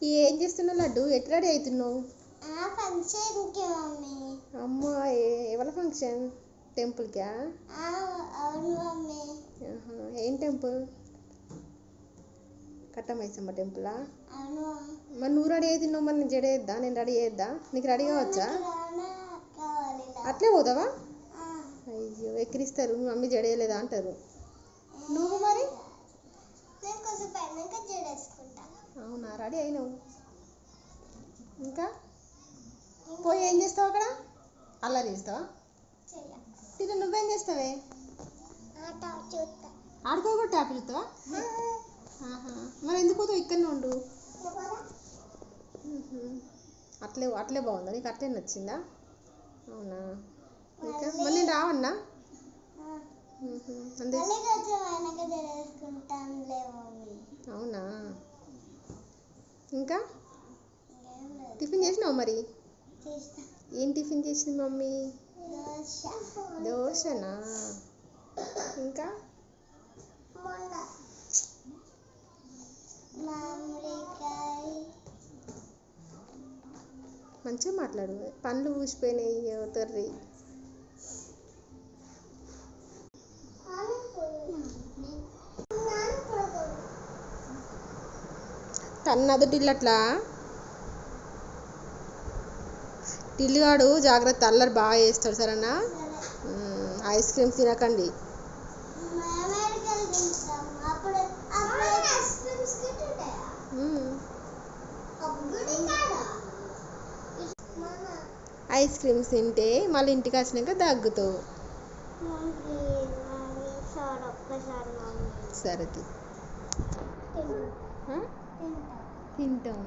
ఏం చేస్తున్నావు లడ్డు? ఎట్లా రెడీ అవుతున్నావు? ఫంక్షన్కి మమ్మీ. అమ్మా, ఎవరి ఫంక్షన్? టెంపుల్కా? అవును మమ్మీ. ఏం టెంపుల్? కట్టమైసమ్మ టెంపులా? అవును. మరి నువ్వు రెడీ అవుతున్నావు, మరి నేను జడేద్దా? నేను రెడీ చేద్దా? నీకు రెడీ కావచ్చా? అట్లే పోతావా? అయ్యో, ఎక్కిరిస్తారు. మీ మమ్మీ జడేయలేదా అంటారు. నువ్వు మరి? అవునా, రెడీ అయినావు. ఇంకా పోయి ఏం చేస్తావు అక్కడ? అల్లరి చేస్తావా? టీచ నువ్వేం చేస్తావే? ఆడుకోకూడదు, ట్యాప్ చూస్తావా? మరి ఎందుకు పోతావు? ఇక్కడనే ఉండు. అట్లే అట్లే బాగుందా నీకు? అట్లే నచ్చిందా? అవునా. ఇంకా మళ్ళీ రావన్నా? అంతే. అవునా. ఇంకా టిఫిన్ చేసినావు మరి? ఏం టిఫిన్ చేసింది మమ్మీ? దోశనా? ఇంకా మంచిగా మాట్లాడు. పండ్లు ఊసిపోయినాయి తర్రి. తన్నదు టిల్లట్లా. టిల్లుగాడు జాగ్రత్త, అల్లరి బాగా చేస్తాడు. సరేనా? ఐస్ క్రీమ్స్ తినకండి. ఐస్ క్రీమ్స్ తింటే మళ్ళీ ఇంటికి వచ్చినాక దగ్గుతావు. సరే తింటాం.